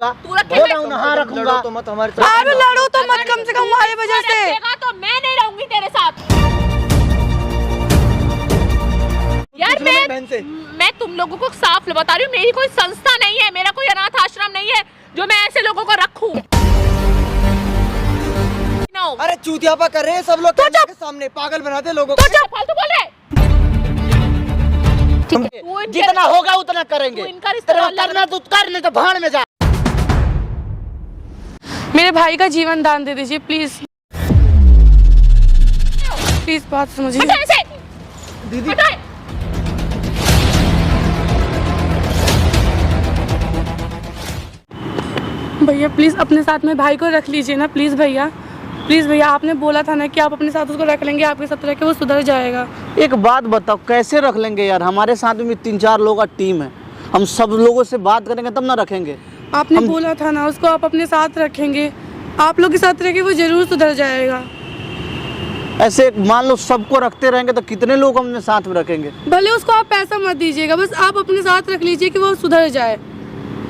तू रखेगा हाँ रखूंगा तो मत हमारे आप लड़ो तो मत, कम से कम हमारी वजह से। तो मैं नहीं रहूंगी तेरे साथ यार। मैं तुम लोगों को साफ बता रही हूँ, मेरी कोई संस्था नहीं है, मेरा कोई अनाथ आश्रम नहीं है जो मैं ऐसे लोगों को रखूं। अरे चूतियापा कर रहे हैं सब लोग कैमरे के सामने, पागल बनाते लोगों को। तो जब फालतू बोल रहे जितना होगा उतना करेंगे। इनका रिश्ता करना तो कर, नहीं तो भाड़ में जा। मेरे भाई का जीवन दान दे दीजिए प्लीज, प्लीज बात समझिए। हटाओ इसे। दीदी हटाओ। भैया प्लीज अपने साथ में भाई को रख लीजिए ना, प्लीज भैया, प्लीज भैया। आपने बोला था ना कि आप अपने साथ उसको रख लेंगे, आपके साथ रह के वो सुधर जाएगा। एक बात बताओ, कैसे रख लेंगे यार? हमारे साथ में 3-4 लोगों का टीम है, हम सब लोगों से बात करेंगे तब ना रखेंगे। आपने बोला था ना उसको आप अपने साथ रखेंगे, आप लोग के साथ रह के वो जरूर सुधर जाएगा। ऐसे मान लो सबको रखते रहेंगे तो कितने लोग हमने साथ में रखेंगे? भले उसको आप पैसा मत दीजिएगा, बस आप अपने साथ रख लीजिए कि वो सुधर जाए,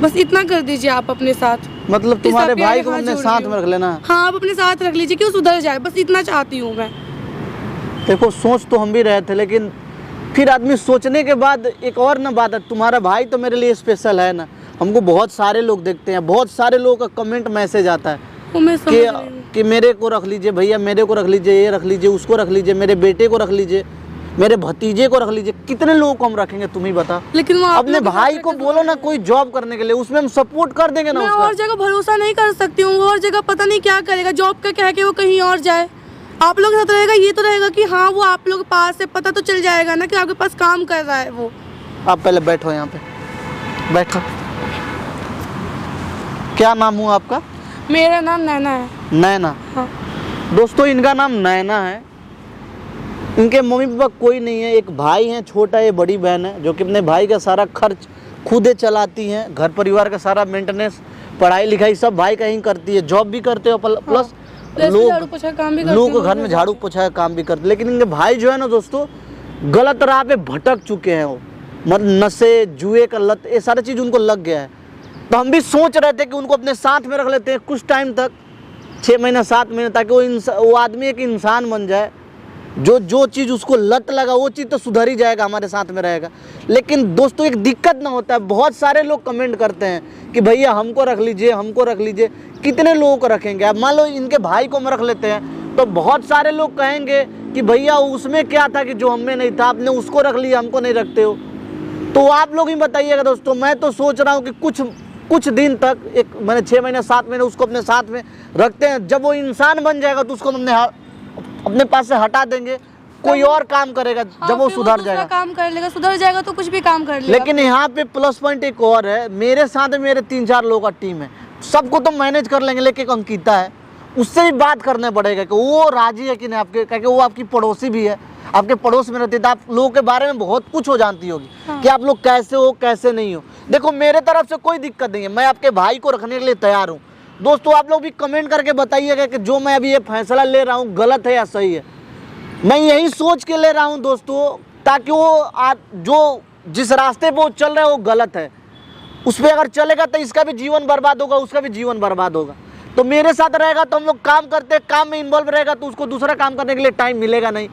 बस इतना कर दीजिए आप अपने साथ। मतलब तुम्हारे भाई को हमने साथ में रख लेना? हाँ, आप अपने साथ रख लीजिए कि वो सुधर जाए, बस इतना चाहती हूँ मैं। देखो सोच तो हम भी रहे थे, लेकिन फिर आदमी सोचने के बाद एक और ना बात है, तुम्हारा भाई तो मेरे लिए स्पेशल है ना। हमको बहुत सारे लोग देखते हैं, बहुत सारे लोगों का कमेंट मैसेज आता है कि मेरे को रख लीजिए भैया, मेरे को रख लीजिए, ये रख लीजिए, उसको रख लीजिए, मेरे बेटे को रख लीजिए, मेरे भतीजे को रख लीजिए। कितने लोगों को हम रखेंगे तुम ही बता। लेकिन वो अपने भाई को बोलो ना कोई जॉब करने के लिए, उसमें हम सपोर्ट कर देंगे ना। मैं उसका और जगह भरोसा नहीं कर सकती हूँ, और जगह पता नहीं क्या करेगा, जॉब का कह के वो कहीं और जाए। आप लोग के साथ रहेगा, ये तो रहेगा कि हाँ वो आप लोग के पास से पता तो चल जाएगा ना कि आपके पास काम कर रहा है वो। आप पहले बैठो, यहाँ पे बैठो। क्या नाम हुआ आपका? मेरा नाम नैना है। नैना? हाँ। दोस्तों इनका नाम नैना है। इनके मम्मी पापा कोई नहीं है, एक भाई है छोटा, ये बड़ी बहन है जो कि अपने भाई का सारा खर्च खुदे चलाती हैं, घर परिवार का सारा मेंटेनेंस, पढ़ाई लिखाई सब भाई का ही करती है। जॉब भी करते हो प्लस लोग के घर में झाड़ू पोछा का काम भी करते। लेकिन इनके भाई जो है ना दोस्तों, गलत राह पे भटक चुके हैं। वो मतलब नशे, जुए का लत, ये सारी चीज़ उनको लग गया है। तो हम भी सोच रहे थे कि उनको अपने साथ में रख लेते हैं कुछ टाइम तक, 6 महीना 7 महीने, ताकि वो आदमी एक इंसान बन जाए। जो चीज़ उसको लत लगा वो चीज़ तो सुधर ही जाएगा, हमारे साथ में रहेगा। लेकिन दोस्तों एक दिक्कत ना होता है, बहुत सारे लोग कमेंट करते हैं कि भैया हमको रख लीजिए, हमको रख लीजिए। कितने लोगों को रखेंगे? अब मान लो इनके भाई को हम रख लेते हैं तो बहुत सारे लोग कहेंगे कि भैया उसमें क्या था कि जो हमें नहीं था, आपने उसको रख लिया, हमको नहीं रखते हो। तो आप लोग ही बताइएगा दोस्तों। मैं तो सोच रहा हूँ कि कुछ दिन तक, एक मैंने 6 महीने 7 महीने उसको अपने साथ में रखते हैं। जब वो इंसान बन जाएगा तो उसको अपने पास से हटा देंगे, कोई और काम करेगा। जब वो सुधर जाएगा, काम कर लेगा, सुधर जाएगा तो कुछ भी काम कर लेगा। लेकिन यहाँ पे प्लस पॉइंट एक और है, मेरे साथ मेरे 3-4 लोगों का टीम है, सबको तो मैनेज कर लेंगे। लेकिन एक अंकिता है, उससे भी बात करना पड़ेगा कि वो राजी है कि नहीं आपके, क्योंकि वो आपकी पड़ोसी भी है, आपके पड़ोस में रहती है, तो आप लोगों के बारे में बहुत कुछ हो जानती होगी। हाँ। कि आप लोग कैसे हो कैसे नहीं हो। देखो मेरे तरफ से कोई दिक्कत नहीं है, मैं आपके भाई को रखने के लिए तैयार हूँ। दोस्तों आप लोग भी कमेंट करके बताइएगा कि जो मैं अभी ये फैसला ले रहा हूँ गलत है या सही है। मैं यही सोच के ले रहा हूँ दोस्तों, ताकि वो जो जिस रास्ते पे वो चल रहा है वो गलत है, उस पर अगर चलेगा तो इसका भी जीवन बर्बाद होगा, उसका भी जीवन बर्बाद होगा। तो मेरे साथ रहेगा तो हम लोग काम करते, काम में इन्वॉल्व रहेगा तो उसको दूसरा काम करने के लिए टाइम मिलेगा नहीं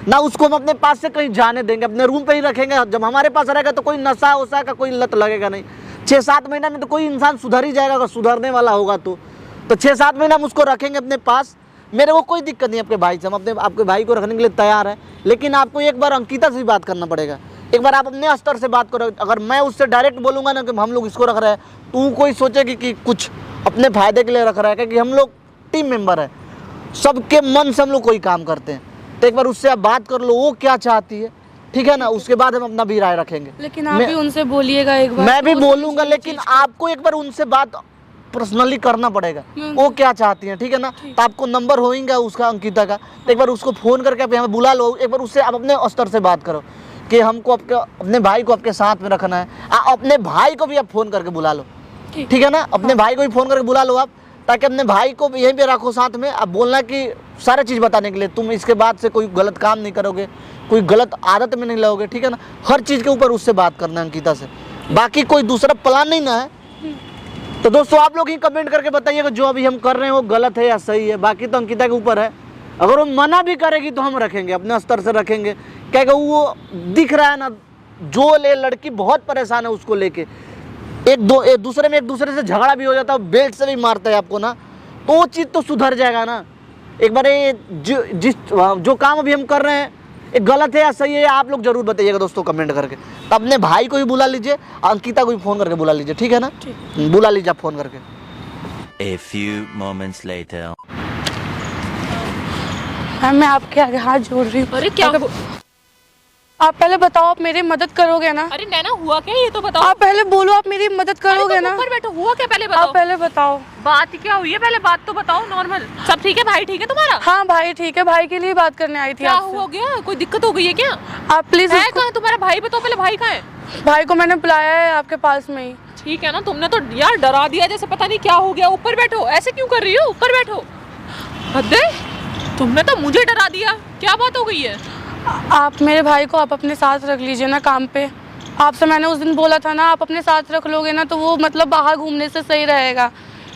ना। उसको हम अपने पास से कहीं जाने देंगे, अपने रूम पे ही रखेंगे। जब हमारे पास रहेगा तो कोई नशा वशा का कोई लत लगेगा नहीं। 6-7 महीना में तो कोई इंसान सुधर ही जाएगा, अगर सुधरने वाला होगा तो 6-7 महीना हम उसको रखेंगे अपने पास। मेरे को कोई दिक्कत नहीं आपके भाई से, हम आपके भाई को रखने के लिए तैयार है। लेकिन आपको एक बार अंकिता से भी बात करना पड़ेगा, एक बार आप अपने स्तर से बात करो। अगर मैं उससे डायरेक्ट बोलूँगा ना कि हम लोग इसको रख रहे हैं, तो कोई सोचेगी कि कुछ अपने फायदे के लिए रख रहा है, क्योंकि हम लोग टीम मेंबर है, सबके मन से हम लोग कोई काम करते हैं। तो एक बार उससे आप बात कर लो, वो क्या चाहती है, ठीक है ना। उसके बाद हम अपना भी राय रखेंगे। लेकिन आप भी उनसे बोलिएगा एक बार। मैं भी बोलूँगा, लेकिन आपको एक बार उनसे बात पर्सनली करना पड़ेगा, वो क्या चाहती हैं, ठीक है ना। तो आपको नंबर होगा उसका, अंकिता का, तो एक बार उसको फ़ोन करके आप यहाँ बुला लो। एक बार उससे आप अपने स्तर से बात करो कि हमको अपने भाई को आपके साथ में रखना है। अपने भाई को भी आप फ़ोन करके बुला लो, ठीक है ना। अपने भाई को भी फ़ोन करके बुला लो आप, ताकि अपने भाई को यहीं पे रखो साथ में। आप बोलना कि सारा चीज़ बताने के लिए, तुम इसके बाद से कोई गलत काम नहीं करोगे, कोई गलत आदत में नहीं लगोगे, ठीक है ना। हर चीज़ के ऊपर उससे बात करना है अंकिता से, बाकी कोई दूसरा प्लान नहीं ना है। तो दोस्तों आप लोग ही कमेंट करके बताइएगा जो अभी हम कर रहे हैं वो गलत है या सही है। बाकी तो अंकिता के ऊपर है, अगर वो मना भी करेगी तो हम रखेंगे, अपने स्तर से रखेंगे। क्या वो दिख रहा है ना, जो ले लड़की बहुत परेशान है उसको लेके, एक दूसरे से झगड़ा भी हो जाता है, बेल्ट से भी मारता है आपको ना, तो वो चीज़ तो सुधर जाएगा ना। एक बार ये जो काम अभी हम कर रहे हैं ये गलत है या सही है, आप लोग जरूर बताइएगा दोस्तों कमेंट करके। तो अपने भाई को भी बुला लीजिए, अंकिता को भी फ़ोन करके बुला लीजिए, ठीक है ना? बुला लीजिए आप फ़ोन करके। A few moments later. Ma'am मैं आपके आगे हाथ जोड़ रही हूँ। अरे क्या? आप पहले बताओ, आप मेरी मदद करोगे ना? अरे नैना हुआ क्या ये तो बताओ। आप पहले बोलो, आप मेरी मदद करोगे ना? ऊपर बैठो, हुआ क्या पहले बताओ। आप पहले बताओ बात क्या हुई है, पहले बात तो बताओ। नॉर्मल सब ठीक है? भाई ठीक है तुम्हारा? हाँ भाई ठीक है, भाई के लिए बात करने आई थी। क्या आपसे हो गया, कोई दिक्कत हो गई है क्या? आप प्लीज है कहाँ तुम्हारा भाई? बताओ पहले भाई कहाँ है? भाई को मैंने बुलाया है आपके पास में ही। ठीक है ना, तुमने तो यार डरा दिया जैसे पता नहीं क्या हो गया। ऊपर बैठो, ऐसे क्यों कर रही हो? ऊपर बैठो। हद है, तुमने तो मुझे डरा दिया। क्या बात हो गई है? आप मेरे भाई को आप अपने साथ रख लीजिए ना काम पे। आपसे मैंने उस दिन बोला था ना, आप अपने साथ रख लोगे ना तो वो मतलब बाहर घूमने से सही रहेगा,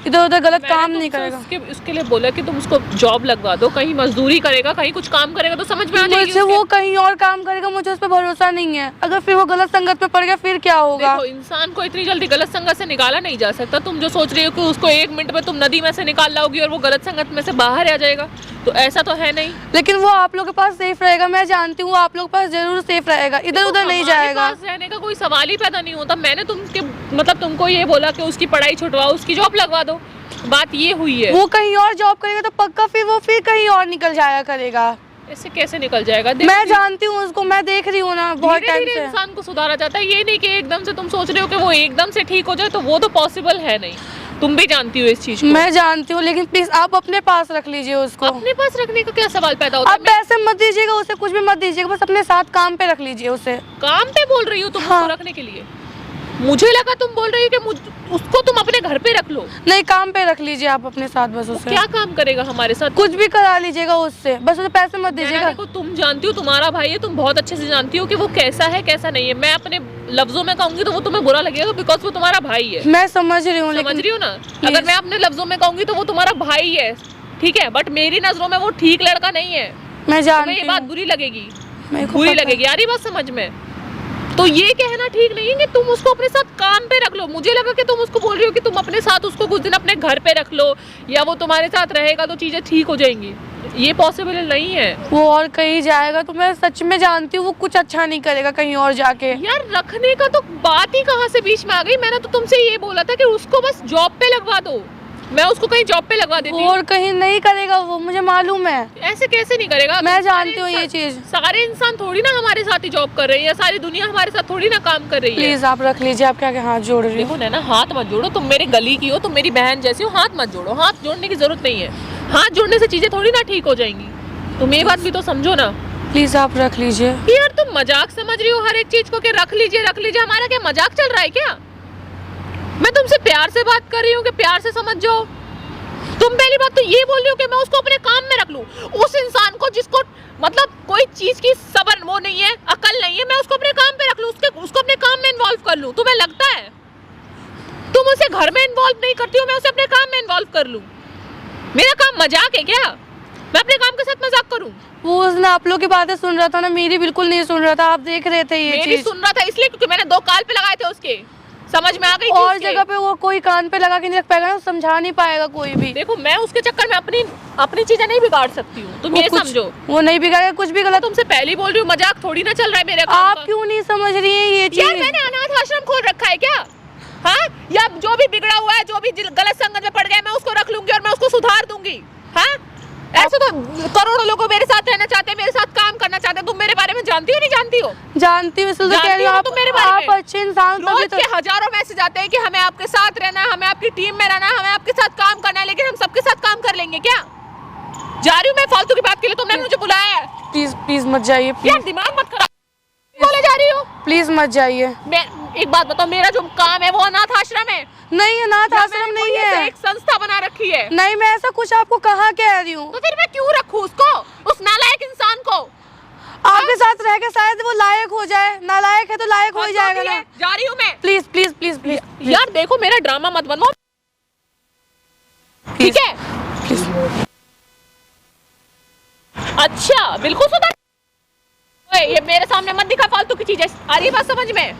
इधर उधर गलत काम नहीं करेगा। उसके लिए बोला कि तुम उसको जॉब लगवा दो, कहीं मजदूरी करेगा, कहीं कुछ काम करेगा तो समझ में आ जाएगी। मुझे वो कहीं और काम करेगा, मुझे उस पर भरोसा नहीं है। अगर फिर वो गलत संगत में पड़ गया फिर क्या होगा? देखो, इंसान को इतनी जल्दी गलत संगत से निकाला नहीं जा सकता। तुम जो सोच रही हो कि उसको 1 मिनट में तुम नदी में से निकाल लाओगी और वो गलत संगत में से बाहर आ जाएगा, तो ऐसा तो है नहीं। लेकिन वो आप लोग के पास सेफ रहेगा, मैं जानती हूँ आप लोग के पास जरूर सेफ रहेगा, इधर उधर नहीं जाएगा। पास रहने का कोई सवाल ही पैदा नहीं होता। मैंने तुमको ये बोला कि उसकी पढ़ाई छुटवाओ, उसकी जॉब लगवा दो, बात ये हुई है। वो कहीं और जॉब करेगा तो पक्का फिर वो कहीं और निकल जाया करेगा। ऐसे कैसे निकल जाएगा? मैं जानती हूँ उसको, मैं देख रही हूँ ना बहुत टाइम से। इंसान को सुधारा जाता है, ये नहीं कि एकदम से तुम सोच रहे हो कि वो एकदम से ठीक हो जाए, तो वो तो पॉसिबल है नहीं। तुम भी जानती हो इस चीज को। मैं जानती हूँ, लेकिन प्लीज आप अपने पास रख लीजिए उसको। अपने पास रखने का क्या सवाल पैदा होता है? आप पैसे मत दीजिएगा उसे, कुछ भी मत दीजिएगा, बस अपने साथ काम पे रख लीजिए उसे। काम पे बोल रही हो तुम? हाँ। उसको रखने के लिए मुझे लगा तुम बोल रही हो कि उसको तुम अपने घर पे रख लो। नहीं, काम पे रख लीजिए आप अपने साथ बस उसे। क्या काम करेगा हमारे साथ? कुछ भी करा लीजिएगा उससे, बस उसे पैसे मत दीजिएगा। देखो, तुम जानती हो, तुम्हारा भाई है, तुम बहुत अच्छे से जानती हो कि वो कैसा है कैसा नहीं है। मैं अपने लफ्जों में कहूंगी तो वो तुम्हें बुरा लगेगा, बिकॉज वो तुम्हारा भाई है। मैं समझ रही हूँ, समझ रही हो ना? अगर मैं अपने लफ्जों में कहूंगी तो वो तुम्हारा भाई है, ठीक है, बट मेरी नजरों में वो ठीक लड़का नहीं है। मैं जानती हूँ, ये बात बुरी लगेगी, बुरी लगेगी यार, ये बात समझ में। तो ये कहना ठीक नहीं है कि तुम उसको अपने साथ काम पे रख लो। मुझे लगा कि तुम उसको बोल रही हो कि तुम अपने साथ उसको कुछ दिन अपने घर पे रख लो, या वो तुम्हारे साथ रहेगा तो चीजें ठीक हो जाएंगी। ये पॉसिबल नहीं है। वो और कहीं जाएगा तो मैं सच में जानती हूँ वो कुछ अच्छा नहीं करेगा कहीं और जाके। यार रखने का तो बात ही कहाँ से बीच में आ गई? मैंने तो तुमसे ये बोला था कि उसको बस जॉब पे लगवा दो, मैं उसको कहीं जॉब पे लगवा देती हूँ। और कहीं नहीं करेगा वो, मुझे मालूम है। ऐसे कैसे नहीं करेगा? मैं जानती हूँ ये चीज। सारे इंसान थोड़ी ना हमारे साथ ही जॉब कर रहे हैं, या सारी दुनिया हमारे साथ थोड़ी ना काम कर रही है। प्लीज आप रख लीजिए, आप क्या हाथ जोड़ रही हो? देखो ना, हाथ मत जोड़ो। तुम मेरी गली की हो, तुम मेरी बहन जैसी हो, हाथ मत जोड़ो। हाथ जोड़ने की जरूरत नहीं है। हाथ जोड़ने से चीजें थोड़ी ना ठीक हो जाएंगी। तुम ये बात भी तो समझो ना। प्लीज आप रख लीजिए। यार तुम मजाक समझ रही हो हर एक चीज को कि रख लीजिए रख लीजिए। हमारा क्या मजाक चल रहा है क्या? मैं तुमसे प्यार से बात कर रही हूँ कि प्यार से समझ जाओ। तुम पहली बात तो ये बोल रही हो कि मैं उसको अपने काम में रख लूं। उस इंसान को जिसको मतलब कोई चीज की सब्र वो नहीं है, अकल नहीं है, मैं उसको अपने काम पे रख लूं, उसको अपने काम में इन्वॉल्व कर लूं? तुम्हें लगता है तुम उसे घर में इन्वॉल्व नहीं करती हो, मैं उसे अपने काम में इन्वॉल्व कर लूं? मेरा काम मजाक है क्या? मैं अपने काम के साथ मजाक करूं? वो उसने आप लोग की बातें सुन रहा था ना, मेरी बिल्कुल नहीं सुन रहा था। आप देख रहे थे ये मेरी चीज? सुन रहा था इसलिए क्योंकि मैंने 2 काल पे लगाए थे उसके, समझ में आ गई। और जगह पे वो कोई कान पे लगा के नहीं रख पाएगा ना, समझा नहीं पाएगा कोई भी। देखो, मैं उसके चक्कर में अपनी चीजें नहीं बिगाड़ सकती हूँ, तुम ये समझो। वो नहीं बिगाड़ेगा कुछ भी गलत। तुमसे पहले बोल रही हूँ, मजाक थोड़ी ना चल रहा है मेरे काम आप का। क्यों नहीं समझ रही है ये चीज? यार मैंने अनाथ आश्रम खोल रखा है क्या? हाँ, या जो भी बिगड़ा हुआ है, जो भी गलत संगत में पड़ गया है, मैं उसको रख लूंगी और मैं उसको सुधार दूंगी। हाँ, ऐसे तो करोड़ों लोग मेरे साथ रहना चाहते हैं, मेरे साथ काम करना चाहते हैं। तुम मेरे बारे में जानती हो नहीं जानती हो? जानती हूँ, इसलिए कह रही हूँ आप अच्छे इंसान। रोज के हजारों मैसेज आते हैं कि हमें आपके साथ रहना है, हमें आपकी टीम में रहना है, हमें आपके साथ काम करना है, लेकिन हम सबके साथ काम कर लेंगे क्या? जा रही हूँ मैं फालतू की बात के लिए, तुमने मुझे बुलाया है। प्लीज प्लीज मत जाइए। यार दिमाग मत खराब बोले जा रही हो। प्लीज मत जाइए। मैं एक बात बताओ, मेरा जो काम है वो अनाथ आश्रम है। नहीं, अनाथ आश्रम नहीं है, एक संस्था बना रखी है। नहीं, मैं ऐसा कुछ आपको कहाँ कह रही हूँ। तो फिर मैं क्यों रखूँ उसको, उस नालायक इंसान को? आपके साथ रह के शायद वो लायक हो जाए। नालायक है तो लायक हो ही जाएगा ना। जा रही हूँ मैं। Please please please please. यार देखो, मेरा ड्रामा मत बनवाओ। ठीक है? अच्छा बिल्कुल सुधर। ओए, ये मेरे सामने मत दिखा फालतू की चीजें। आ रही है बात समझ में?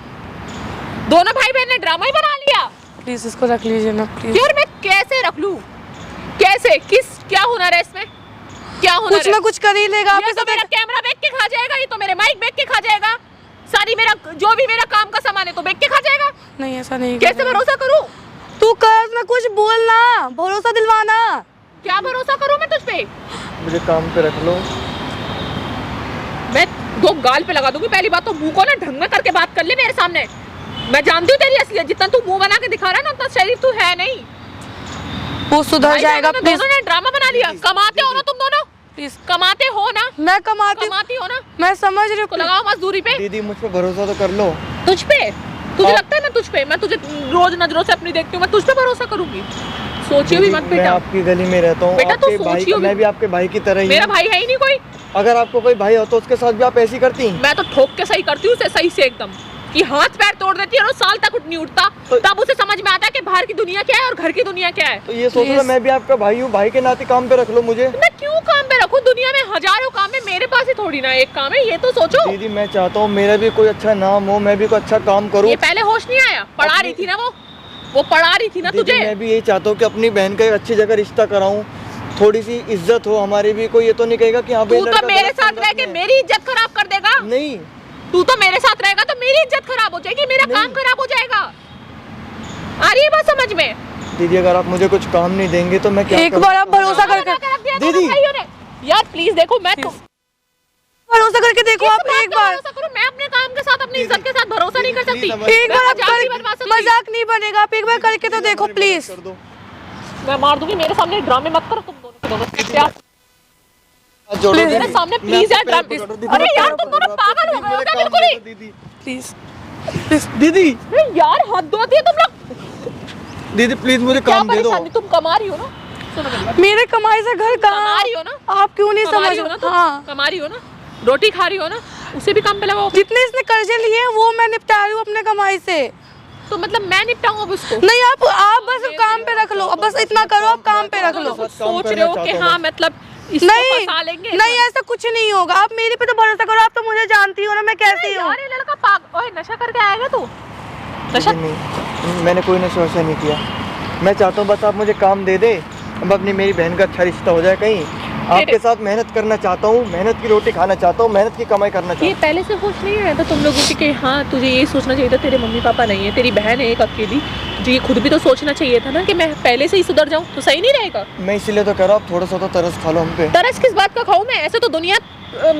दोनों भाई बहन ने ड्रामा ही बना लिया। प्लीज इसको रख लीजिए ना प्लीज। यार मैं कैसे रख लूं? कैसे? क्या हुनर है इसमें? क्या हुनर कुछ है? ना कुछ कर ही लेगा। ये तो मेरा कैमरा बेच के खा जाएगा, ये तो मेरे माइक बेच के खा जाएगा, सारी मेरा जो भी मेरा काम का सामान है तो बेच के खा जाएगा। नहीं ऐसा नहीं। कैसे भरोसा करूं? तू कर ना, कुछ बोलना, भरोसा दिलवाना। क्या भरोसा करूं मैं तुझ पे? मुझे काम पे रख लो। मैं दो गाल पे लगा दूंगी। पहली बात तो मुंह को ना ढंग में करके बात कर ले मेरे सामने। मैं जानती हूँ तेरी असलियत, जितना तू मुंह बना के दिखा रहा है ना उतना शरीफ तू है नहीं। वो सुधर जाएगा प्लीज। दोनों ने ड्रामा बना लिया। कमाते हो ना तुम दोनों? प्लीज कमाते हो ना? मैं कमाती हो ना? मैं समझ रही तो हूँ। लगाओ मजदूरी पे। दीदी मुझ पे भरोसा तो कर लो। तुझ पे? तुझे लगता है मैं तुझ पे? मैं तुझे रोज नजरों से अपनी देखती हूँ, मैं तुझ पे भरोसा करूंगी? सोचियो भी मत मैं बेटा। आपकी गली में रहता हूँ, बेटा, तू आपके भाई, सोचियो भी। मैं भी आपके भाई की तरह ही मेरा हूँ। भाई है ही नहीं कोई। अगर आपको कोई भाई हो तो उसके साथ भी आप ऐसी करती हैं? मैं तो ठोक के सही करती हूँ उसे, सही से एकदम, कि हाथ पैर तोड़ देती है और वो साल तक उठ नहीं उठता। तो- तब उसे समझ में आता है कि बाहर की दुनिया क्या है और घर की दुनिया क्या है। तो ये सोच लो Please. मैं भी आपका भाई हूँ, भाई के नाते काम पे रख लो मुझे। मैं क्यों काम पे रखूं? दुनिया में हजारों काम है, मेरे पास ही थोड़ी ना एक काम है, ये तो सोचो। दीदी मैं चाहता हूँ मेरा भी कोई अच्छा नाम हो, मैं भी कोई अच्छा काम करूँ। ये पहले होश नहीं आया? पढ़ा रही थी ना वो पढ़ा रही थी ना दीदी तुझे। मैं भी यही चाहता हूँ कि अपनी बहन का एक अच्छी जगह रिश्ता कराऊं, थोड़ी सी इज्जत हो हमारी भी। कोई ये तो नहीं कहेगा कि हाँ भाई तू लड़का तो मेरे गलत साथ संगत रह के में है। मेरी इज्जत खराब कर देगा। नहीं तू तो मेरे साथ रहेगा तो मेरी इज्जत खराब हो जाएगी, मेरा नहीं। काम खराब हो जाएगा। आ रही है बात समझ में? दीदी अगर आप मुझे कुछ काम नहीं देंगे तो मैं क्या एक करूं? बार आप भरोसा लगा करके के रख दिया दीदी। दोनों भाइयों ने। यार प्लीज देखो, मैं तो भरोसा करके देखो आप किस एक बात का बार। भरोसा करूं? मैं अपने काम के साथ, अपनी इज्जत के साथ भरोसा नहीं कर सकती। प्लीज एक बार आप मजाक नहीं बनवा सकती। मजाक नहीं बनेगा, आप एक बार करके तो देखो प्लीज। कर दो। मैं मार दूंगी। मेरे सामने ड्रामे मत करो तुम दोनों के दोनों। यार हाथ जोड़ो Please. दीदी। मेरे सामने मैं प्लीज यार आपके पैर ड्रामे। पकड़ रहा हूं, दीदी, अरे मैं यार पैर तुम पकड़ दोनों रहा हूं, पागल हो प्लीज, गए हो मेरा क्या काम बिल्कुल ही? दे दो, दीदी प्लीज प्लीज दीदी अरे यार हद होती है तुम लोग। दीदी प्लीज मुझे क्या काम दे दो। परेशानी? तुम कमा रही हो ना? सुनो मेरी बात। मेरे कमाई से घर कमा कहाँ? रही हो ना? आप क्यों नहीं कमा समझ रही हो ना तुम? हाँ, कमा रही हो ना? रोटी खा रही हो ना? उसे भी काम पे लगाओ। जितने इसने कर्जे लिए हैं वो मैं निपटा रही हूँ अपने कमाई से। तो मतलब मैं निपटाऊं अब उसको? नहीं आप बस काम पे रख लो, अब बस इतना करो, आप काम पे रख लो। काम सोच करना रहे हो कि चाहता हूं हाँ मैं। मतलब इसको नहीं फंसा लेंगे? नहीं ऐसा कुछ नहीं होगा, आप मेरे पे तो भरोसा करो, आप तो मुझे जानती हो ना मैं कैसी हूँ। यार ये लड़का पाग। ओए नशा करके आएगा तू? नशा? दीदी, नहीं मैंने कोई नशा वशा नहीं किया। मैं चाहता हूँ बस आप मुझे काम दे दे, अब अपनी मेरी बहन का अच्छा रिश्ता हो जाए। कहीं आपके साथ मेहनत करना चाहता हूँ, मेहनत की रोटी खाना चाहता हूँ, मेहनत की कमाई करना चाहता ये पहले से होश नहीं आया था तुम लोगों की कि हाँ तुझे ये सोचना चाहिए था तेरे मम्मी पापा नहीं है, तेरी बहन है एक अकेली, तुझे ये खुद भी तो सोचना चाहिए था ना कि मैं पहले से ही सुधर जाऊं तो सही नहीं रहेगा? हूँ। मैं इसीलिए तो कह रहा हूँ आप थोड़ा सा तो तरस खा लो हम पे। तरस किस बात का खाऊं मैं? ऐसे तो दुनिया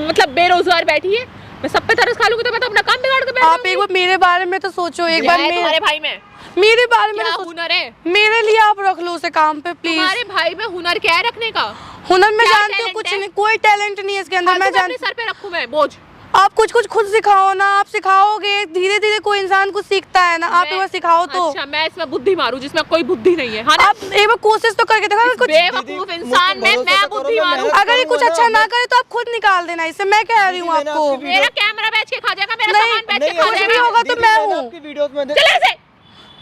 मतलब बेरोजगार बैठी है, मैं सब पे तरस खा लूंगी तो मैं तो अपना काम बिगाड़ के बैठ आप एक बार मेरे बारे में तो सोचो, एक बार तुम्हारे भाई में मेरे बारे में क्या तो हुनर है? मेरे लिए आप रख लो उसे काम पे प्लीज। तुम्हारे भाई में हुनर क्या है रखने का? हुनर मैं क्या जानती हूँ talent कुछ है? नहीं, कोई टैलेंट नहीं है इसके अंदर। मैं अपने जानती सर पे रखूं मैं बोझ? आप कुछ खुद सिखाओ ना, आप सिखाओगे धीरे धीरे कोई इंसान कुछ सीखता है ना, आप एक बार सिखाओ तो। अच्छा मैं इसमें बुद्धि मारूं जिसमें कोई बुद्धि नहीं है? हाँ ना? आप एक बार कोशिश तो करके देखो, अगर कुछ बेवकूफ इंसान में मैं बुद्धि मारूं? अगर ये कुछ अच्छा ना करे तो आप खुद निकाल देना इसे, मैं कह रही हूँ मैंने आपको। आपकी मेरा कैमरा बेच के खा जाएगा, मेरा नहीं, सामान बेच के खा कुछ भी जाएगा। होगा तो मैं हूँ। आपकी वीडियोस में चले से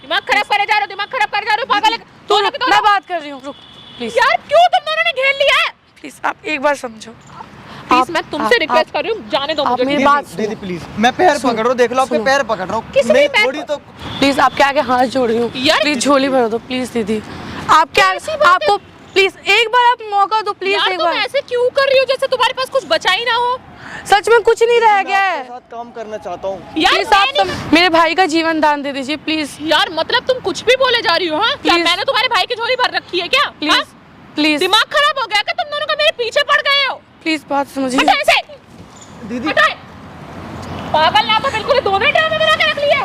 दिमाग खराब करे जा रहे हो, दिमाग खराब करे जा रहे हो, पागल है। तो दोनों के मैं दोनों। बात कर रही हूँ, रुक प्लीज यार क्यों तुम दोनों ने घेर लिया है? प्लीज आप एक बार समझो। प्लीज मैं तुमसे आप- रिक्वेस्ट कर रही हूँ, जाने दो आप मुझे। मेरी बात दीदी प्लीज मैं पैर पकड़ रहा हूँ, देख लो आपके सुनो। पैर पकड़ रहा हूँ। किसने नहीं पैर थोड़ी तो प्लीज आपके आगे हाथ जोड़ रही हूँ, यार, प्लीज झोली भर दो प्लीज दीदी। आप क्या आपको प्लीज एक बार आप मौका दो प्लीज, यार एक तुम बार। ऐसे क्यों कर रही हो जैसे तुम्हारे पास कुछ बचा ही ना हो? सच में कुछ नहीं रह गया आपके है। साथ काम करना चाहता हूँ। यार प्लीज मैं आप नहीं- मेरे भाई का जीवन दान दे दीजिए प्लीज यार मतलब तुम कुछ भी बोले जा रही हो? हाँ क्या Please. मैंने तुम्हारे भाई की झोली भर रखी है क्या? प्लीज हाँ? प्लीज दिमाग खराब हो गया क्या तुम दोनों का? मेरे पीछे पड़ गए हो? प्लीज बात समझिए। हटो ऐसे, दीदी हटाए। पागल ना तो बिल्कुल दोनों ही ड्रामे बना के रख लिए।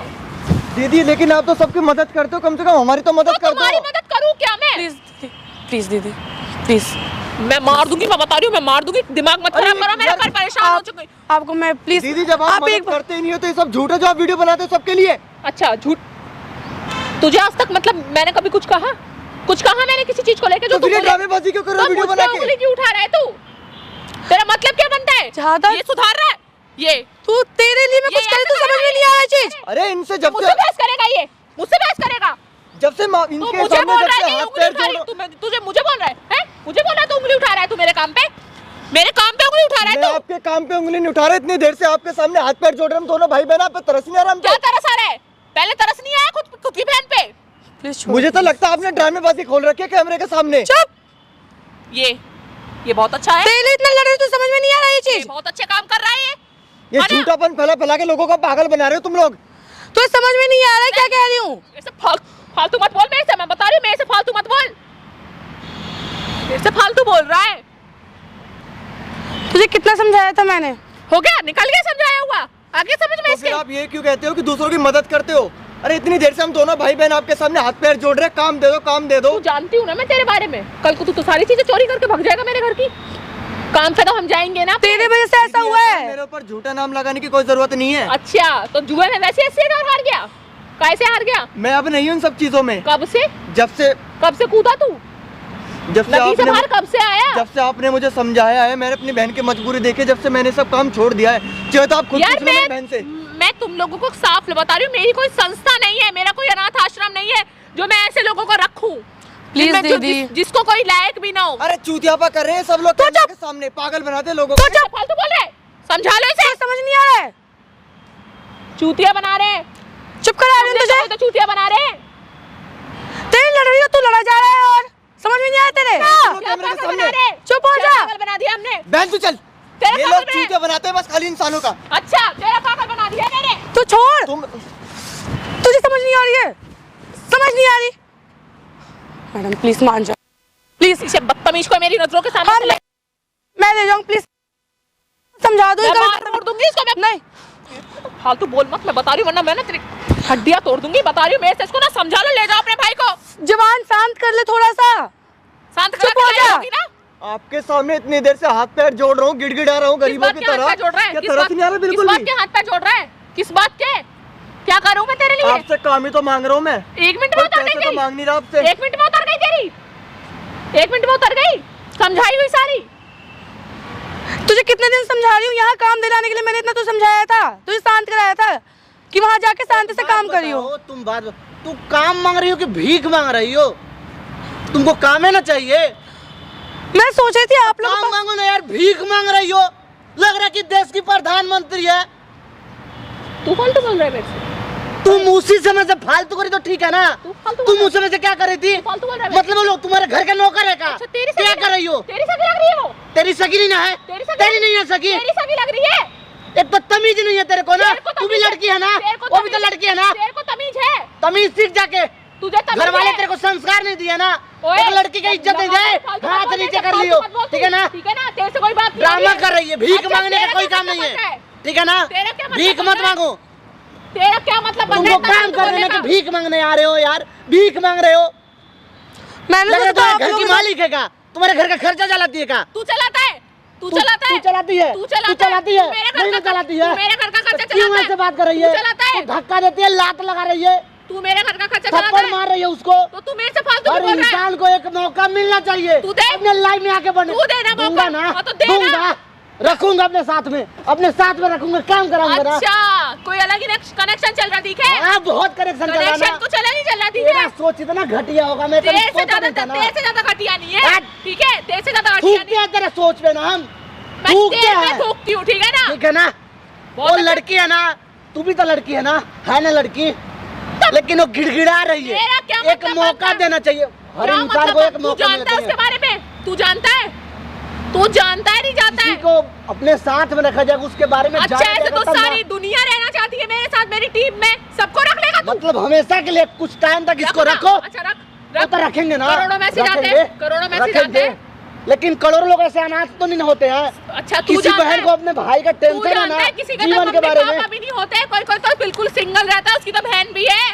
दीदी लेकिन आप तो सबकी मदद करते हो, कम से कम हमारी तो मदद तो कर तुम्हारी दो। मदद करूँ क्या मैं? प्लीज दीदी, प्लीज दीदी प्लीज। मैं मार दूंगी, मैं बता रही हूँ मैं मार दूंगी। दिमाग मत खराब अरे करो मेरा, यार, पर परेशान हो चुकी। आपको मैं प्लीज दीदी जब आप एक मदद करते ही नहीं हो तो ये सब झूठ है जो आप वीडियो बनाते हो सबके लिए। अच्छा झूठ? तुझे आज तक मतलब मैंने कभी कुछ कहा? कुछ कहा मैंने किसी चीज को लेके जो तो तू फिर ये बोले? ड्रामेबाजी क्यों कर रहे हो तो वीडियो मुझ बना पे के? उंगली क्यों उठा रहा है तू? तेरा मतलब क्या बनता है? ज्यादा ये सुधार रहा है ये? तू तेरे लिए मैं ये कुछ करी ऐसा तो समझ में नहीं आ रहा चीज। अरे इनसे जब मुझसे बहस करेगा ये? मुझसे बहस करेगा? से इनके मुझे सामने बोल जब रहा है से कि हाथ उंगली पैर उठा रही- जोड़ तुझे मुझे बोल रहा है? मुझे बोल रहा है? तू उंगली उठा रहा है? तू मेरे काम पे उंगली उठा रहा है? मैं तू आपके काम पे उंगली नहीं उठा रहा, इतनी देर से आपके सामने हाथ पैर जोड़ रहे हम दोनों भाई बहन, आप पे तरस नहीं आ रहा हमको? क्या तरस आ रहा है? पहले तरस नहीं आया खुद की बहन पे? प्लीज मुझे तो लगता है आपने ड्रामेबाजी खोल रखी है कैमरे के सामने। चुप। ये बहुत अच्छा है। तेरे इतना लड़ रही तो समझ में नहीं आ रहा ये ये चीज। बहुत अच्छे काम कर रहा है ये है ना? झूठापन फैला फैला के लोगों को पागल बना रहे हो तुम लोग। तो समझ में नहीं आ रहा है क्या कह रही हूँ। मेरे से फालतू मत बोल। मेरे से मैं बता रही हूँ, मेरे से फालतू मत बोल। मेरे से फालतू बोल रहा है। तुझे कितना समझाया था मैंने। हो गया, निकल गया समझाया हुआ। आगे समझ में तो इसके। फिर आप ये क्यों कहते हो कि दूसरों की मदद करते हो? अरे इतनी देर से हम दोनों भाई बहन आपके सामने हाथ पैर जोड़ रहे हैं, काम दे दो काम दे दो। तू जानती हूँ ना मैं तेरे बारे में। कल को तू तो सारी चीजें चोरी करके भाग जाएगा मेरे घर की। काम से तो हम जाएंगे ना। तेरे वजह से ऐसा हुआ है। मेरे ऊपर झूठा नाम लगाने की कोई जरूरत नहीं है। अच्छा, तो जुए में वैसे ऐसे हार गया? कैसे हार गया? मैं अब नहीं हूँ इन सब चीजों में। कब से जब से कूदा तू? जब से नदी से आपने बाहर कब से आया? जब से आपने मुझे समझाया है, मैंने अपनी बहन की मजबूरी देखी, जब से मैंने सब काम छोड़ दिया है। चाहे तो आप खुद यार पूछ लो मेरी बहन से। मैं तुम लोगों को साफ बता रही हूँ, मेरी कोई संस्था नहीं है, मेरा कोई अनाथ आश्रम नहीं है जो मैं ऐसे लोगों को रखूं। प्लीज जिनमें जो- दीदी। जिसको कोई लायक भी ना हो। अरे चूतियापा कर रहे हैं सब लोग कैमरे के सामने, पागल बनाते हैं लोगों को। तो फालतू बोल रहे हैं? समझा लो इसे। समझ नहीं आ रहा है। चूतिया बना रहे हैं। चुप करा रही हूँ तुझे। तो चूतिया बना रहे हैं। तेरी लड़ रही हो, तू लड़ा जा रहा है और समझ में नहीं आया तेरे। क्या कैमरे के पागल सामने। बना रहे हैं? चुप हो क्या जा। पागल बना दिया हमने। बहन तू चल। तेरा ये पागल लोग बना- चूतिया बनाते हैं बस खाली इंसानों का। अच्छा, तेरा पागल बना दिया मैंने। तू छोड़। तुम तुझे समझ नहीं आ रही है। समझ नहीं आ रही। मैडम प्लीज मान जाओ प्लीज। इसे बदतमीज को मेरी नजरों के सामने हाँ, से ले। मैं ले जाऊँ प्लीज। समझा दो। मैं इनका- मार मोड़ दूंगी इसको मैं। नहीं फालतू बोल मत, मैं बता रही हूँ, वरना मैं ना तेरी हड्डियां तोड़ दूंगी। बता रही हूँ, मेरे से इसको ना समझा लो, ले जाओ अपने भाई को। जवान शांत कर ले थोड़ा सा। शांत चुप हो जा। होगी ना। आपके सामने इतनी देर से हाथ पैर जोड़ रहा हूँ, गिड़गिड़ा रहा हूँ किस गरीबों बात की के हाथ तरह। पैर जोड़ रहा है? क्या किस तरस बात नहीं आ रहा किस बिल्कुल बात भी? के हाथ पैर जोड़ रहा है? किस बात के? क्या करूँ मैं तेरे लिए? आपसे काम ही तो मांग रहा हूँ मैं। 1 मिनट में कोई उतर पैसे तो गई मांग नहीं रहा आपसे। 1 मिनट में उतर गई तेरी। 1 मिनट में उतर गई। समझाई हुई सारी। तुझे कितने दिन समझा रही हूँ, यहाँ काम दिलाने के लिए मैंने इतना तो समझाया था, तुझे शांत कराया था कि वहाँ जाके शांति से काम करियो। तू काम मांग रही हो कि भीख मांग रही हो? तुमको काम है ना चाहिए। मैं सोच रही थी आप लोग काम मांगो ना यार, भीख मांग रही हो। लग रहा है कि देश की प्रधानमंत्री है। तू फालतू बोल रहा है मेरे से। तुम उसी समय से फालतू करी तो ठीक है ना। तू फालतू तुम बोल उस समय से क्या कर रही थी? तू फालतू बोल रहा है। मतलब वो लोग तुम्हारे घर का नौकर है का? अच्छा, तेरी क्या सगी कर रही हो? तेरी सगी लग रही है वो। तेरी सगी नहीं ना है? तेरी सगी- तेरी नहीं है सगी? तेरी सगी लग रही है। एक तो तमीज नहीं है तेरे को ना। तेरे को तू भी तमीज है। लड़की है ना, तेरे को वो भी तो तमीज- लड़की है ना। तेरे को तमीज है। तमीज सीख जाके। तुझे तमीज घर वाले है। तेरे को संस्कार नहीं दिया ना। ओए, एक लड़की की इज्जत नहीं जाए, फालतू हाथ मत बोल, नीचे मेरे से कर लियो। फालतू मत बोल, ठीक है ना? ठीक है ना? तेरे से कोई बात नहीं ड्रामा है। कर रही है। भीख अच्छा, मांगने का तेरा कोई क्या काम नहीं मतलब है। ठीक है ना? तेरा क्या मतलब भीख बन मत रहा है? मांगो। तेरा क्या मतलब बन रहा तुमको है? काम कर रहे कि भीख मांगने आ रहे हो यार? भीख मांग रहे हो? मैंने लग रहा है तो आप तुम्हारे घर लोगों की के साथ- मालिक है का? तुम्हारे घर का खर्चा चलाती है का? तू चलाता है। तू चलाता है। तू चलाती है। तू तू चलाता है। चलाती है। मेरे घर नहीं का ना चलाती है। तू मेरे घर का खर्चा तो क्यों चलाता ऐसे है? बात कर रही तू है? चलाता है। तू धक्का देती है, लात लगा रही है, तू मेरे घर का खर्चा चलाता थप्पड़ है। मार रही है उसको। तो तू मेरे से फालतू हर क्यों बोल रहा है? इंसान को एक मौका मिलना चाहिए। तू दे। अपने लाइफ में आके बने। तू दे ना मौका। दूंगा ना। हाँ, तो दे ना। दूंगा। रखूंगा अपने साथ में, अपने साथ में रखूंगा, काम कराऊंगा ना। अच्छा, कोई अलग ही कनेक्शन चल रहा दिखे? हाँ, बहुत कनेक्शन चला कनेक्शन ना। तो चला नहीं चल रहा तेरा दिखे? सोच इतना घटिया होगा, मैं कभी तेरे से सोचा नहीं था ज्यादा ना। तेरे से ज्यादा घटिया नहीं है। हट। ठीक है, तेरे से ज्यादा घटिया थूकते नहीं हैं तेरे सोच पे ना हम। मैं थूकते तेरे पे हैं। थूकती हूँ, ठीक है ना? ठीक है ना? बहुत वो अच्छा। लड़की है ना, तू भी तो लड़की है ना लड़की, लेकिन वो गिड़गिड़ा रही तेरा है। क्या एक मतलब मौका बनता है? देना चाहिए हर क्या इंसान मतलब को, एक तू मौका जानता है मिलना उसके चाहिए। बारे में? तू जानता है? तू जानता है नहीं जानता किसी है? को अपने साथ में रखा जाएगा, उसके बारे में अच्छा, जाना ऐसे जाएगा तो तब ना। सारी दुनिया रहना चाहती है मेरे साथ, मेरी टीम में। सबको रख लेगा तू? मतलब हमेशा के लिए कुछ टाइम तक इसको ना। रखो। अच्छा, रख वो रख। तो रखेंगे ना। करोड़ों मैसेज आते रखेंगे। हैं, करोड़ों मैसेज रखेंगे। आते हैं। लेकिन करोड़ों लोग ऐसे अनाथ तो नहीं होते हैं। अच्छा, तू किसी जानता बहन है? को अपने भाई का तू टेंशन है जानता ना है किसी का जीवन तो के बारे मम्मी में। पापा भी नहीं होते, कोई कोई तो बिल्कुल सिंगल रहता है, उसकी तो बहन भी है।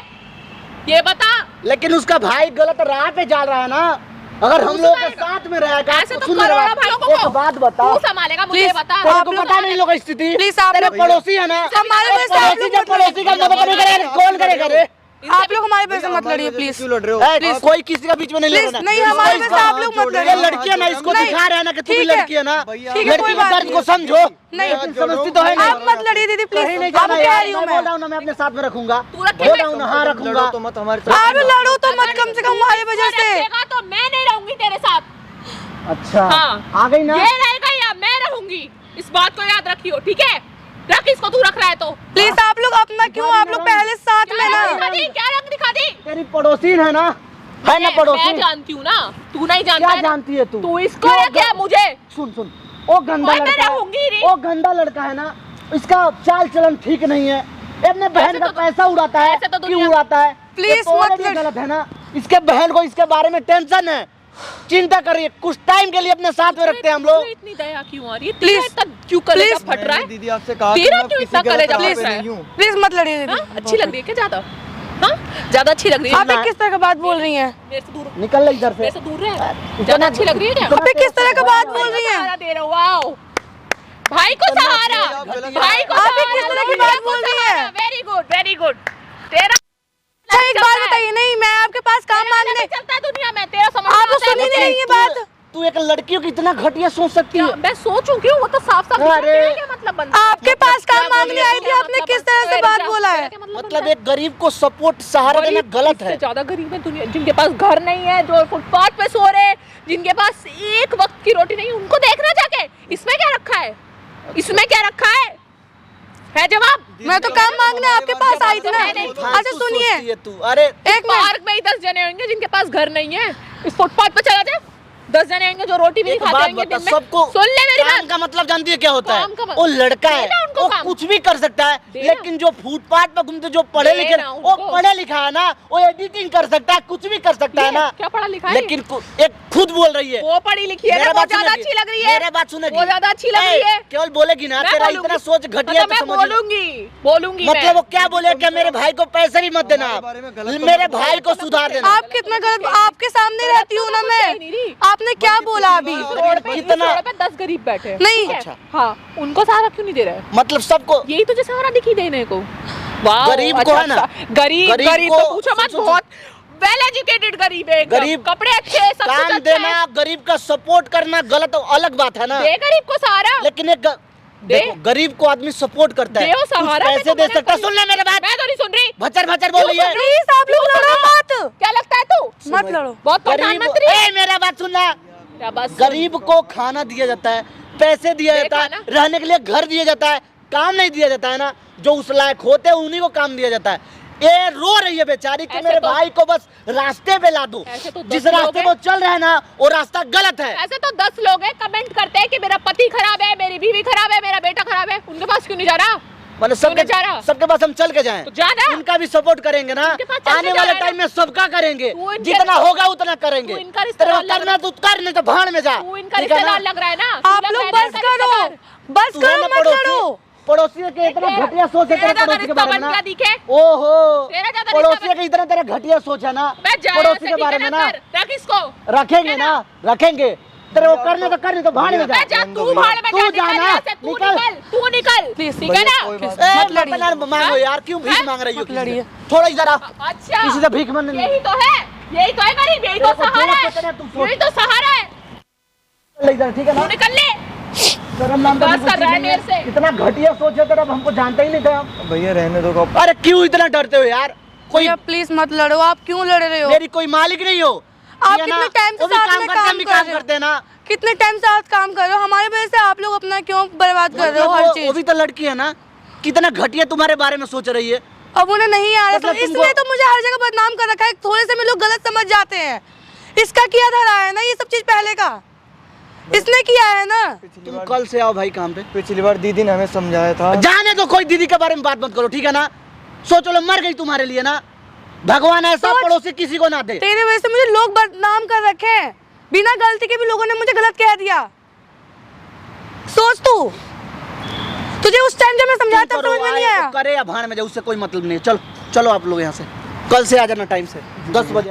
ये बता। लेकिन उसका भाई गलत राह पे जा रहा है ना। अगर हम तू लोग के संभालेगा। साथ में रहेगा ऐसे तो सुन मेरी करोड़ों बात, भाइयों एक को बात बता। तू संभालेगा, मुझे Please, बता। तेरे को पता नहीं लोग स्थिति। प्लीज आप तेरे लोग पड़ोसी है ना, हमारे वजह से आप पड़ोसी लोग जब पड़ोसी का मदद नहीं करे कौन करेगा रे? आप लोग हमारे वजह से मत लड़िए प्लीज। क्यों लड़ रहे हो? ए, कोई किसी का बीच में नहीं प्लीज लड़ना। नहीं, हमारे वजह से आप लोग मत ये लड़िए। लड़की है ना, इसको नहीं, दिखा रहे हैं ना कि तू भी ठीक है। लड़की है ना। भैया, ठीक है, लड़की कोई के बात दर्द नहीं। को समझो। नहीं, लेकिन समझती तो है आप नहीं। मत लड़िए दीदी कहीं प्लीज। नहीं अब जाना कह यार, रही हूँ मैं मैं। बोल रहा हूँ ना, मैं अपने साथ में रखूंगा। तू रखे बोल मैं- रहा हूँ ना, हाँ लड़ो रखूंगा। तो मत हमारे आप साथ। लड़ो तो मत कम से कम हमारी वजह से। रखेगा तो मैं नहीं अच्छा हाँ। आ गई ना। ये रहेगा या मैं रहूंगी, इस बात को याद रखियो, ठीक है? रख इसको, तू रख रहा है तो। प्लीज आप लोग अपना क्यों, आप लोग पहले साथ में ना। क्या रंग दिखा दी? तेरी पड़ोसी है ना पड़ोसी। मैं जानती हूँ ना, तू नहीं जानता क्या है ना? जानती है तू? तू इसको या क्या मुझे? सुन सुन, वो गंदा ओए, मैं लड़का रहूंगी नहीं। है, वो गंदा लड़का है ना, इसका चाल चलन ठीक नहीं है, ये अपने बहन का पैसा उड़ाता है। ऐसे तो क्यों दुनिया- उड़ाता है? Please ये तो मत already लड़- गलत है ना। इसके बहन को इसके बारे में टेंशन है, चिंता करिए, कुछ टाइम के लिए अपने साथ में रखते हैं हम लोग। तुझे इतनी दया क्यों आ रही है? Please, तेरा इतना क्यों कलेजा please, फट रहा है? दीदी आपसे कहा कि तेरा मैं क्यों किसी इतना गलत कलेजा राह फट पे रहा है? नहीं हूँ। प्लीज मत लड़िए हाँ? दीदी। अच्छी लग रही है क्या ज्यादा? हाँ, ज्यादा अच्छी लग रही है। आप ये किस तरह का बात बोल रही हैं? मेरे से दूर, निकल ले इधर मेरे से। से दूर रहे। ज्यादा अच्छी लग रही है क्या? आप ये किस तरह का बात बोल रही हैं? सहारा दे रहे हो, वाओ। भाई को सहारा, भाई को आप ये किस तरह की बात बोल रही हैं? Very good, very good. तेरा अच्छा एक बात बताइए, नहीं मैं आपके पास काम मांगने, चलता है दुनिया में, तेरा समझ आप सुन ही नहीं रही है बात। तू एक लड़की को कितना घटिया सोच सकती है। मैं सोचूं क्यों? वो तो साफ साफ अरे, क्या मतलब बनता है? आपके पास काम क्या मांगने आई थी, आपने किस तरह से बात बोला है? मतलब एक गरीब को सपोर्ट सहारा देना गलत है। ज्यादा गरीब है दुनिया, जिनके पास घर नहीं है, जो फुटपाथ पे सो रहे हैं, जिनके पास एक वक्त की रोटी नहीं, उनको देखना जाके। इसमें क्या रखा है? इसमें क्या रखा है जवाब? मैं तो काम मांगने आपके पास आई थी ना। अच्छा सुनिए, तू अरे एक पार्क में ही 10 जने होंगे जिनके पास घर नहीं है, इस फुटपाथ पे चला जाए, 10 जने होंगे जो रोटी भी नहीं एक खाते बात होंगे बता, दिन में। सबको सुन ले मेरी काम बात। का मतलब जानती है क्या होता है? काम का मतलब- वो लड़का है, देना उनको वो काम। कुछ भी कर सकता है, देना। लेकिन जो फुटपाथ पर घूमते जो पढ़े लिखे, देना वो उनको। पढ़े लिखा है ना, वो एडिटिंग कर सकता है, कुछ भी कर सकता है ना। क्या पढ़ा लिखा है? लेकिन एक खुद बोल रही है, वो पढ़ी लिखी है ना, मेरा वो बात ज्यादा सुनेगी, अच्छी लग रही है। मेरा बात सुनेगी, वो ज्यादा अच्छी लग रही है। केवल बोलेगी ना, मैं तेरा बोलूंगी। इतना सोच घटिया मतलब तो मैं समझ। बोलूंगी मतलब वो क्या बोले कि मेरे भाई को पैसे भी मत देना, हमारे बारे में गलत तो मेरे मत भाई को सुधार देना। आप कितना गलत, आपके सामने रहती हूँ ना मैं। आपने क्या बोला अभी? रोड पे कितना- रोड पे 10 गरीब बैठे हैं। नहीं। ठीक है? अच्छा। हाँ, उनको सहारा क्यों नहीं दे रहे? मतलब सबको यही तुझे सहारा दिखी देने को। वाह, गरीब को है ना, गरीब गरीब गरीब को- तो पूछो मत, सुन- बहुत वेल एजुकेटेड गरीब है एकदम। गरीब- कपड़े अच्छे, सब कुछ काम अच्छा देना, है। गरीब का सपोर्ट करना गलत अलग बात है ना। दे गरीब को सहारा। लेकिन एक देखो, गरीब को आदमी सपोर्ट करता है, देओ सहारा। कुछ पैसे दे सकता है। सुन ले मेरे बात, मैं तो नहीं सुन रही। भचर भचर बोल रही है। प्लीज आप लोग लड़ो मत, क्या लगता है तू? मत लड़ो। बहुत गरीब, प्रधानमंत्री है। ए, मेरा बात सुनना, क्या बात सुन? गरीब को खाना दिया जाता है, पैसे दिया दे जाता है, खाना। रहने के लिए घर दिया जाता है, काम नहीं दिया जाता है ना। जो उस लायक होते हैं उन्हीं को काम दिया जाता है। ये रो रही है बेचारी कि ऐसे मेरे तो- भाई को बस रास्ते पे ला दो। ऐसे तो 10 जिस लोग रास्ते हैं। वो चल रहे हैं ना, वो रास्ता गलत है। ऐसे तो 10 लोग हैं, कमेंट करते हैं कि मेरा पति खराब है, मेरी बीवी खराब है, मेरा बेटा खराब है। उनके पास क्यों नहीं जा रहा? मतलब क्यों जा रहा? सबके पास हम चल के जाएं, तो जा ना। उनका भी सपोर्ट करेंगे ना। उनके पास चल के आने जा वाले रहा है टाइम में सबका करेंगे, तू इनके- जितना होगा उतना करेंगे। तू इनका रिश्तेदार तेरे को लग करना तो कर, नहीं तो भाड़ में जा। तू इनका ठीक है ना? रिश्तेदार लग रहा है ना। तू आप लग लोग रहा है बस इनका करो, रिश्तेदार। बस तू है करो, ना मत लड़ो। पड़ोसी के इतना घटिया सोच है तेरे तेरा पड़ोसी के रिश्ता बारे में बन ना। गया दिखे। ओहो, तेरा ज्यादा पड़ोसी रिश्ता के इतना तेरा घटिया सोच है ना, मैं जा पड़ोसी के बारे में ना। रख इसको। रखेंगे ना, रखेंगे। तेरे को करने तो करने तो भाड़ में जा। मैं जा, तू भाड़ में तू जा, जा निकल ना, यहाँ से, तू निकल। निकल, तू निकल। Please, ठीक है ना? कोई बात ए, मत लड़िए। मत लड़, मांगो यार, क्यों भीख मांग रही हो? मत लड़िए। थोड़ा इधर आ, अच्छा, किसी से भीख मांगने नहीं। यही तो है, यही तो है गरीब, यही तो तेरे को सहारा जो कहते हैं तू है, सोच। यही तो सहारा है। ले इधर, ठीक है ना? तू निकल ले। शर्म नाम का बस भी कुछ कर रहा है नहीं है। मेरे से। इतना घटिया सोच है तेरा, हमको जानते ही नहीं थे हम। भैया रहने दो। अरे क्यों इतना डरते हो यार? कोई भैया प्लीज मत लड़ो, आप क्यों लड़ रहे हो? मेरी कोई मालिक नहीं हो। आप ठीक है ना? कितने टाइम से वो भी साथ काम में करते हैं, हम भी कर काम रहे हो। करते हैं ना। कितने टाइम से आप काम कर रहे हो, हमारे वजह से आप लोग अपना क्यों बर्बाद कर रहे हो हर वो चीज? भी तो लड़की है ना, कितना घटिया तुम्हारे बारे में सोच रही है। अब उन्हें नहीं आ रहा, मतलब तो इसलिए तो मुझे हर जगह बदनाम कर रखा है। थोड़े से में लोग गलत समझ जाते हैं। इसका किया धरा है ना ये सब चीज पहले का, इसने किया है ना। तुम कल से आओ भाई काम पे। पिछली बार दीदी ने हमें समझाया था। जाने तो कोई दीदी के बारे में बात मत करो, ठीक है ना? सोचो लो, मर गई तुम्हारे लिए ना। भगवान ऐसा सोच। पड़ोसी किसी को ना दे। तेरे वजह से मुझे लोग बदनाम कर रखे हैं, बिना गलती के भी लोगों ने मुझे गलत कह दिया। सोच तू, तुझे उस टाइम जब मैं समझाया तब समझ में नहीं आया। करे या भाड़ में जाए, उससे कोई मतलब नहीं है। चलो चलो आप लोग यहाँ से, कल से आ जाना टाइम से 10 बजे।